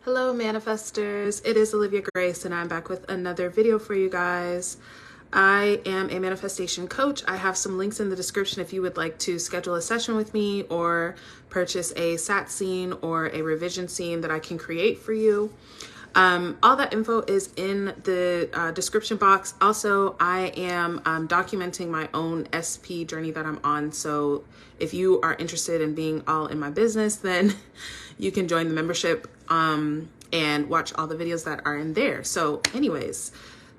Hello manifestors, it is Olivia Grace and I'm back with another video for you guys. I am a manifestation coach. I have some links in the description if you would like to schedule a session with me or purchase a sat scene or a revision scene that I can create for you. All that info is in the description box. Also, I am documenting my own SP journey that I'm on. So if you are interested in being all in my business, then you can join the membership and watch all the videos that are in there. So anyways,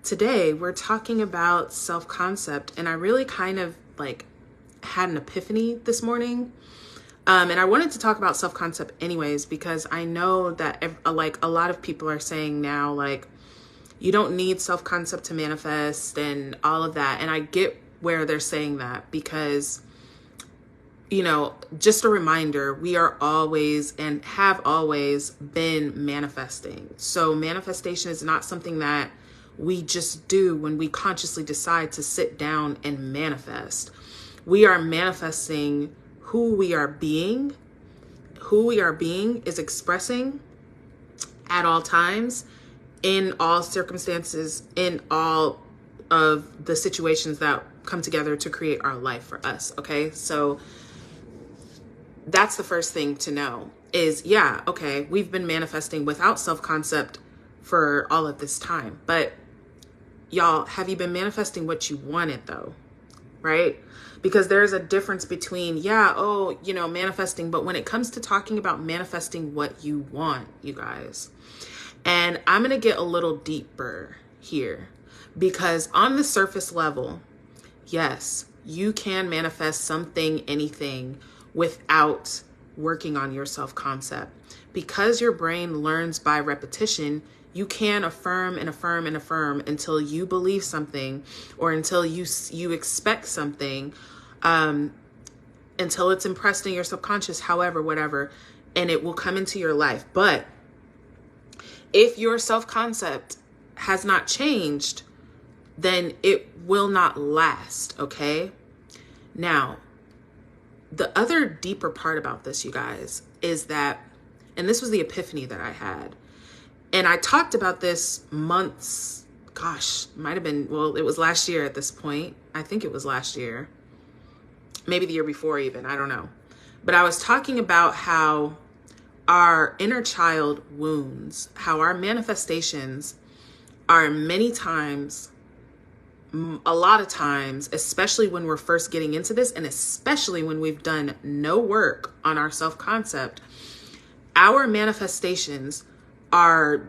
today we're talking about self-concept, and I really kind of had an epiphany this morning. And I wanted to talk about self-concept anyways, because I know that a lot of people are saying now, you don't need self-concept to manifest and all of that. And I get where they're saying that because, just a reminder, we are always and have always been manifesting. So manifestation is not something that we just do when we consciously decide to sit down and manifest. We are manifesting who we are being. Who we are being is expressing at all times, in all circumstances, in all of the situations that come together to create our life for us. Okay, so that's the first thing to know is, we've been manifesting without self-concept for all of this time. But y'all, have you been manifesting what you wanted though? Right? Because there's a difference between, manifesting, but when it comes to talking about manifesting what you want, you guys, and I'm going to get a little deeper here, because on the surface level, yes, you can manifest something, anything, without working on your self-concept. Because your brain learns by repetition, you can affirm and affirm and affirm until you believe something, or until you expect something, until it's impressed in your subconscious, however, whatever, and it will come into your life. But if your self-concept has not changed, then it will not last, okay? Now, the other deeper part about this, you guys, is that, and this was the epiphany that I had, and I talked about this months, might have been, it was last year at this point. I think it was last year, maybe the year before even, I don't know. But I was talking about how our inner child wounds, how our manifestations are many times, a lot of times, especially when we're first getting into this, and especially when we've done no work on our self-concept, our manifestations are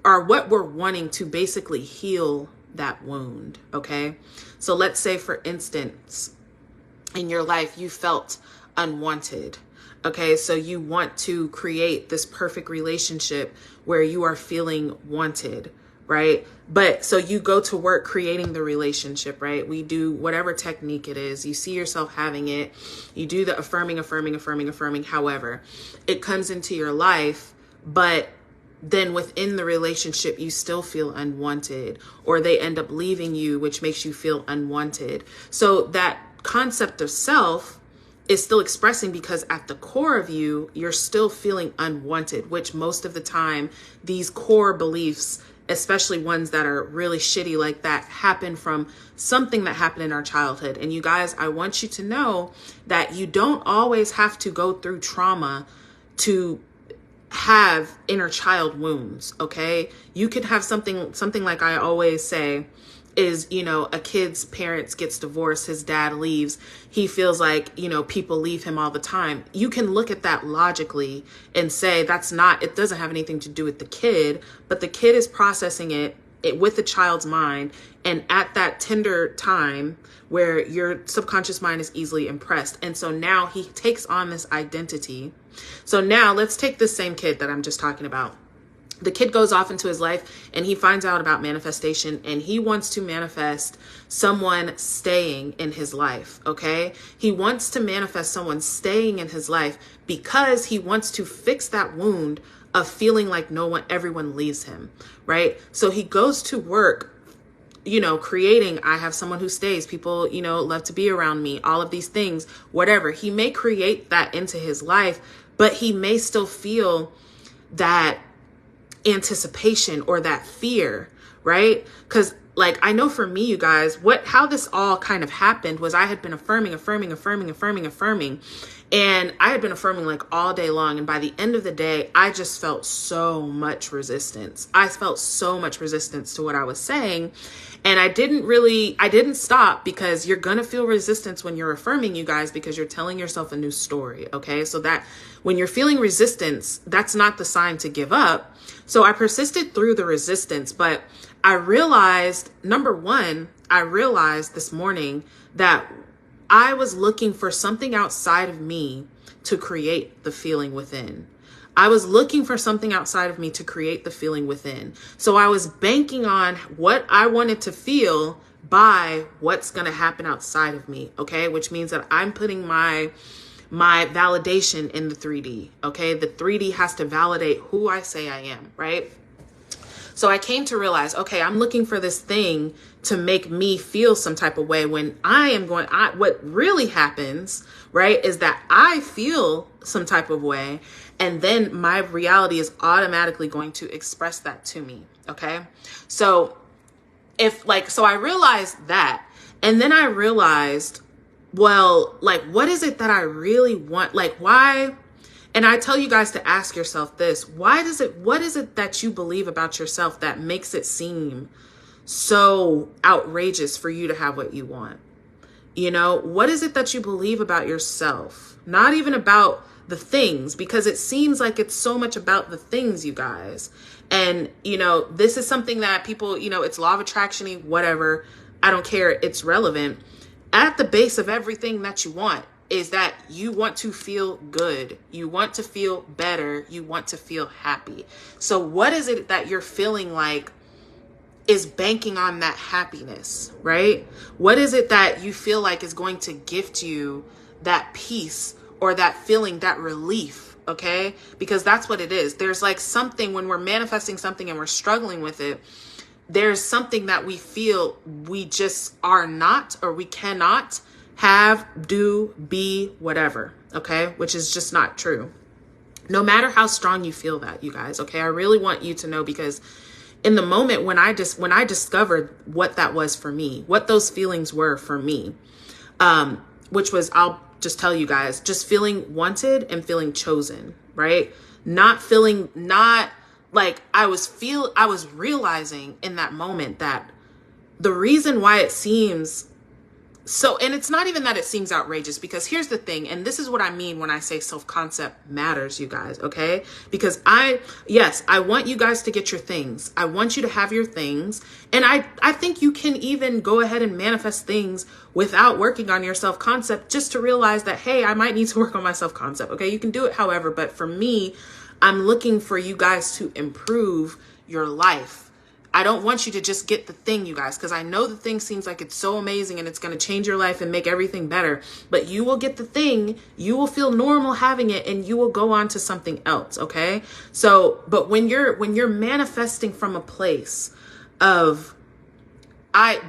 what we're wanting to basically heal that wound. Okay. So let's say, for instance, in your life, you felt unwanted. Okay. So you want to create this perfect relationship where you are feeling wanted, right? But so you go to work creating the relationship, right? We do whatever technique it is. You see yourself having it. You do the affirming. However, it comes into your life, but then within the relationship, you still feel unwanted, or they end up leaving you, which makes you feel unwanted. So that concept of self is still expressing, because at the core of you, you're still feeling unwanted, which most of the time, these core beliefs, especially ones that are really shitty like that, happen from something that happened in our childhood. And you guys, I want you to know that you don't always have to go through trauma to have inner child wounds. Okay. You could have something like I always say is, a kid's parents gets divorced, his dad leaves. He feels like, people leave him all the time. You can look at that logically and say, it doesn't have anything to do with the kid, but the kid is processing it with the child's mind. And at that tender time where your subconscious mind is easily impressed. And so now he takes on this identity. So now let's take this same kid that I'm just talking about. The kid goes off into his life and he finds out about manifestation, and he wants to manifest someone staying in his life. Okay. He wants to manifest someone staying in his life because he wants to fix that wound of feeling like everyone leaves him. Right. So he goes to work, creating, I have someone who stays, people, love to be around me, all of these things, whatever. He may create that into his life, but he may still feel that anticipation or that fear, right? Because like, I know for me, you guys, how this all kind of happened was I had been affirming. And I had been affirming like all day long. And by the end of the day, I just felt so much resistance. I felt so much resistance to what I was saying. And I didn't stop, because you're going to feel resistance when you're affirming, you guys, because you're telling yourself a new story. Okay. So that when you're feeling resistance, that's not the sign to give up. So I persisted through the resistance, but I realized, number one, this morning that I was looking for something outside of me to create the feeling within. I was looking for something outside of me to create the feeling within. So I was banking on what I wanted to feel by what's going to happen outside of me. Okay. Which means that I'm putting my validation in the 3D. Okay. The 3D has to validate who I say I am. Right. So I came to realize, okay, I'm looking for this thing to make me feel some type of way when what really happens, right, is that I feel some type of way, and then my reality is automatically going to express that to me. Okay. So I realized that, and then I realized, well, like, what is it that I really want? Like, why? And I tell you guys to ask yourself this: what is it that you believe about yourself that makes it seem so outrageous for you to have what you want? You know, what is it that you believe about yourself? Not even about the things, because it seems like it's so much about the things, you guys. And, you know, this is something that people, you know, it's law of attraction, whatever. I don't care. It's relevant. At the base of everything that you want is that you want to feel good. You want to feel better. You want to feel happy. So what is it that you're feeling like is banking on that happiness, right? What is it that you feel like is going to gift you that peace or that feeling, that relief? Okay. Because that's what it is. There's like something when we're manifesting something and we're struggling with it, there's something that we feel we just are not, or we cannot have, do, be, whatever. Okay. Which is just not true. No matter how strong you feel that, you guys. Okay. I really want you to know, because in the moment when I discovered what that was for me, what those feelings were for me, which was, I'll just tell you guys, just feeling wanted and feeling chosen, right? Not like I was realizing in that moment that the reason why it seems so, and it's not even that it seems outrageous, because here's the thing, and this is what I mean when I say self-concept matters, you guys, okay? Because I want you guys to get your things. I want you to have your things. And I think you can even go ahead and manifest things without working on your self-concept, just to realize that, hey, I might need to work on my self-concept, okay? You can do it however, but for me, I'm looking for you guys to improve your life. I don't want you to just get the thing, you guys, because I know the thing seems like it's so amazing and it's going to change your life and make everything better. But you will get the thing, you will feel normal having it, and you will go on to something else. Okay. So, but when you're manifesting from a place of,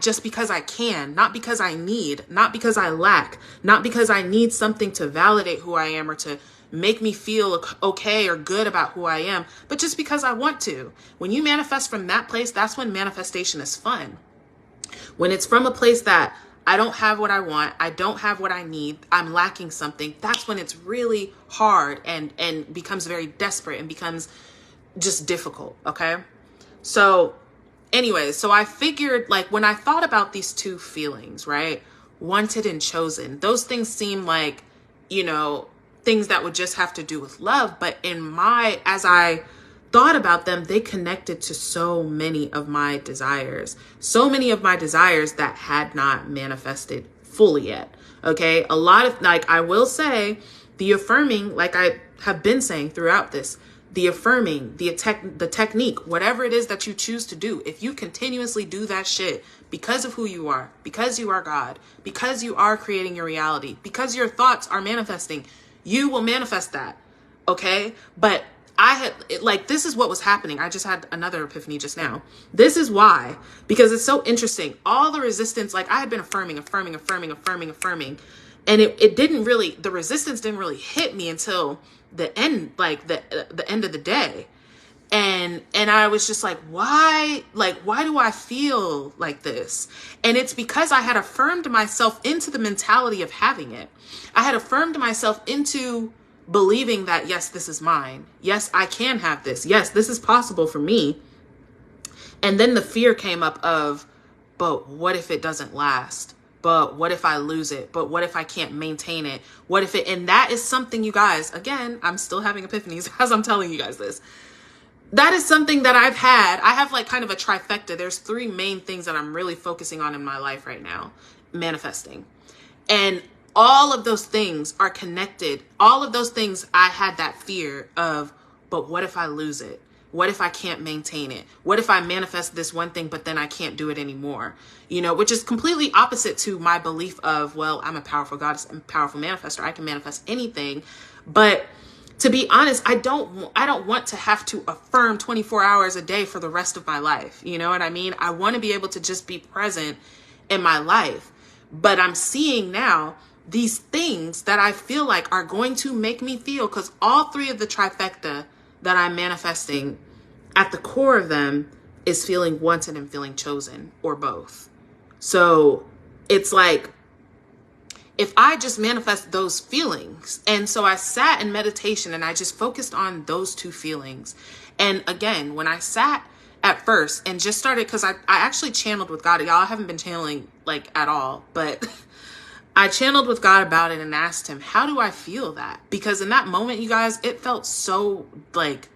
just because I can, not because I need, not because I lack, not because I need something to validate who I am or to make me feel okay or good about who I am, but just because I want to. When you manifest from that place, that's when manifestation is fun. When it's from a place that I don't have what I want, I don't have what I need, I'm lacking something, that's when it's really hard and becomes very desperate and becomes just difficult. Okay. So anyways, so I figured, like, when I thought about these two feelings, right? Wanted and chosen, those things seem like, you know, things that would just have to do with love. But as I thought about them, they connected to so many of my desires that had not manifested fully yet. Okay. A lot of, like, I will say the affirming, like I have been saying throughout this, the affirming, the technique, whatever it is that you choose to do, if you continuously do that shit because of who you are, because you are God, because you are creating your reality, because your thoughts are manifesting, you will manifest that. Okay. But this is what was happening. I just had another epiphany just now. This is why, because it's so interesting. All the resistance, like I had been affirming. And it didn't really, the resistance didn't really hit me until the end, like the end of the day. And I was just like, why do I feel like this? And it's because I had affirmed myself into the mentality of having it. I had affirmed myself into believing that, yes, this is mine. Yes, I can have this. Yes, this is possible for me. And then the fear came up of, but what if it doesn't last? But what if I lose it? But what if I can't maintain it? What if it, and that is something, you guys, again, I'm still having epiphanies as I'm telling you guys this. That is something that I've had. I have like kind of a trifecta. There's 3 main things that I'm really focusing on in my life right now, manifesting. And all of those things are connected. All of those things, I had that fear of, but what if I lose it? What if I can't maintain it? What if I manifest this one thing, but then I can't do it anymore? You know, which is completely opposite to my belief of, well, I'm a powerful goddess, I'm a powerful manifestor. I can manifest anything. But to be honest, I don't want to have to affirm 24 hours a day for the rest of my life. You know what I mean? I want to be able to just be present in my life. But I'm seeing now these things that I feel like are going to make me feel, because all 3 of the trifecta that I'm manifesting, at the core of them is feeling wanted and feeling chosen, or both. So it's like, if I just manifest those feelings. And so I sat in meditation and I just focused on those 2 feelings. And again, when I sat at first and just started, because I actually channeled with God. Y'all, I haven't been channeling like at all, but I channeled with God about it and asked him, how do I feel that? Because in that moment, you guys, it felt so like,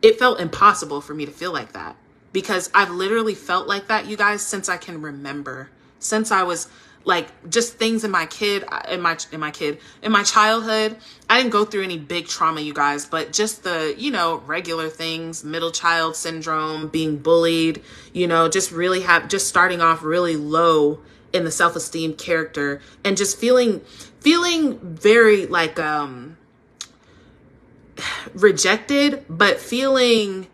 it felt impossible for me to feel like that, because I've literally felt like that, you guys, since I can remember, since I was like, just things in my childhood. I didn't go through any big trauma, you guys, but just the, you know, regular things, middle child syndrome, being bullied, you know, just starting off really low in the self-esteem character, and just feeling very like, rejected, but feeling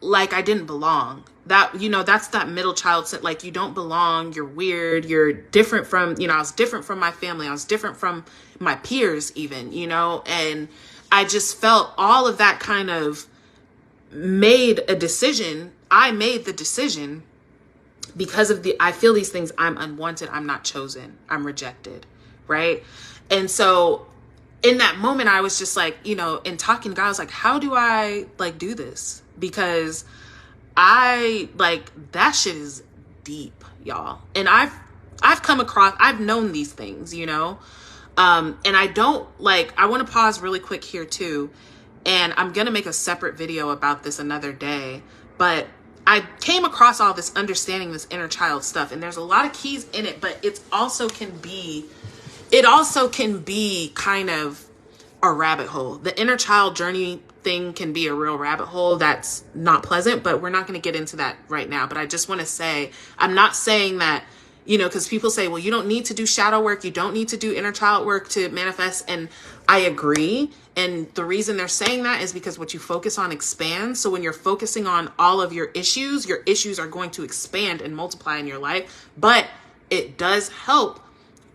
like I didn't belong. That, you know, that's that middle child, like, you don't belong, you're weird, you're different from, you know, I was different from my family, I was different from my peers even, you know, and I just felt all of that kind of made a decision. I made the decision because of I feel these things, I'm unwanted, I'm not chosen, I'm rejected, right? And so in that moment, I was just like, you know, in talking to God, I was like, how do I like do this? Because I like, that shit is deep, y'all. And I've known these things, you know? And I don't like, I want to pause really quick here too. And I'm going to make a separate video about this another day, but I came across all this understanding, this inner child stuff, and there's a lot of keys in it, but it also can be kind of a rabbit hole. The inner child journey thing can be a real rabbit hole that's not pleasant, but we're not going to get into that right now. But I just want to say, I'm not saying that, you know, because people say, well, you don't need to do shadow work, you don't need to do inner child work to manifest. And I agree. And the reason they're saying that is because what you focus on expands. So when you're focusing on all of your issues are going to expand and multiply in your life. But it does help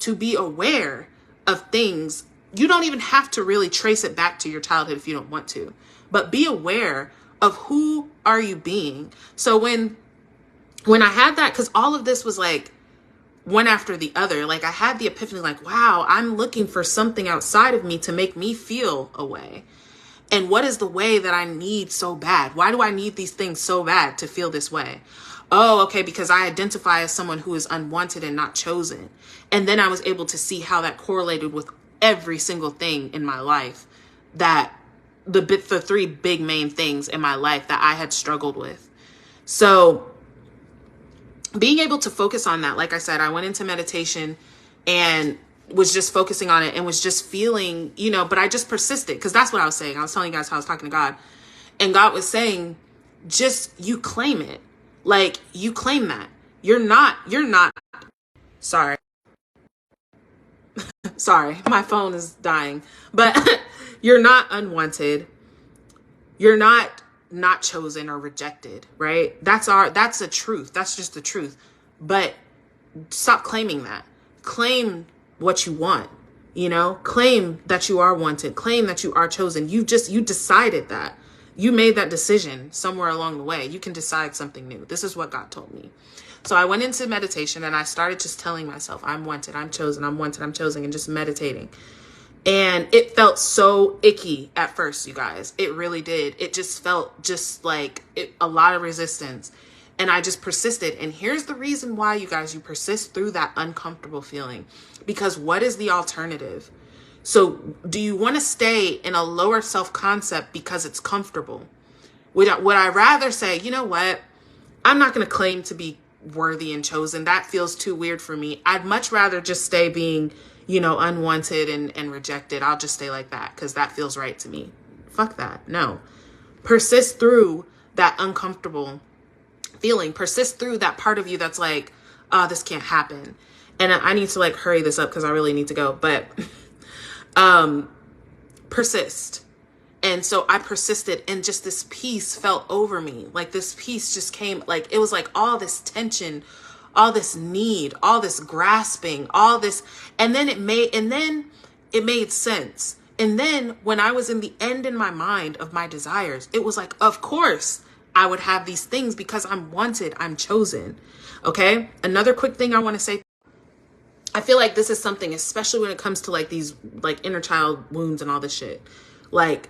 to be aware of things. You don't even have to really trace it back to your childhood if you don't want to, but be aware of who are you being. So when I had that, because all of this was like one after the other, like I had the epiphany, like, wow, I'm looking for something outside of me to make me feel a way. And what is the way that I need so bad? Why do I need these things so bad to feel this way? Oh, okay, because I identify as someone who is unwanted and not chosen. And then I was able to see how that correlated with every single thing in my life, that the 3 big main things in my life that I had struggled with. So being able to focus on that, like I said, I went into meditation and was just focusing on it and was just feeling, you know, but I just persisted, because that's what I was saying. I was telling you guys how I was talking to God, and God was saying, just, you claim it. Like, you claim that you're not, sorry, my phone is dying, but you're not unwanted. You're not chosen or rejected, right? That's the truth. That's just the truth. But stop claiming that. Claim what you want. You know, claim that you are wanted, claim that you are chosen. You decided that. You made that decision somewhere along the way. You can decide something new. This is what God told me. So I went into meditation and I started just telling myself, I'm wanted, I'm chosen, I'm wanted, I'm chosen, and just meditating. And it felt so icky at first, you guys. It really did. It just felt just like a lot of resistance. And I just persisted. And here's the reason why, you guys, you persist through that uncomfortable feeling. Because what is the alternative? So do you want to stay in a lower self-concept because it's comfortable? Would I rather say, you know what? I'm not going to claim to be worthy and chosen. That feels too weird for me. I'd much rather just stay being, you know, unwanted and rejected. I'll just stay like that because that feels right to me. Fuck that. No. Persist through that uncomfortable feeling. Persist through that part of you that's like, oh, this can't happen. And I need to like hurry this up because I really need to go. But persist. And so I persisted, and just this peace felt over me. Like this peace just came, like it was like all this tension, all this need, all this grasping, all this, and then it made sense. And then when I was in the end in my mind of my desires, it was like, of course I would have these things because I'm wanted, I'm chosen. Okay. Another quick thing I want to say. I feel like this is something, especially when it comes to like these like inner child wounds and all this shit. Like,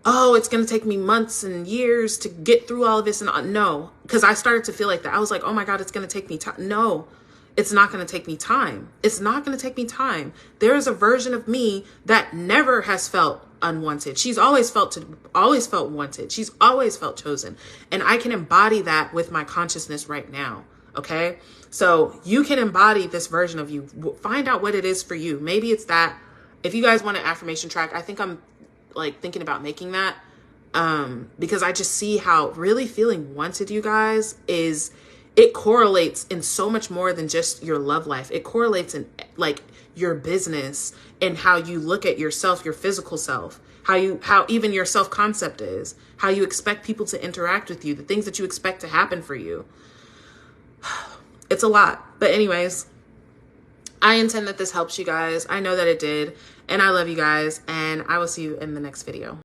oh, it's going to take me months and years to get through all of this. And no, because I started to feel like that. I was like, oh my God, it's going to take me time. No, it's not going to take me time. It's not going to take me time. There is a version of me that never has felt unwanted. She's always felt wanted. She's always felt chosen. And I can embody that with my consciousness right now. Okay. So you can embody this version of you. Find out what it is for you. Maybe it's that. If you guys want an affirmation track, I think I'm like thinking about making that, because I just see how really feeling wanted, you guys, it correlates in so much more than just your love life. It correlates in like your business and how you look at yourself, your physical self, how even your self-concept is, how you expect people to interact with you, the things that you expect to happen for you. It's a lot. But anyways, I intend that this helps you guys. I know that it did. And I love you guys. And I will see you in the next video.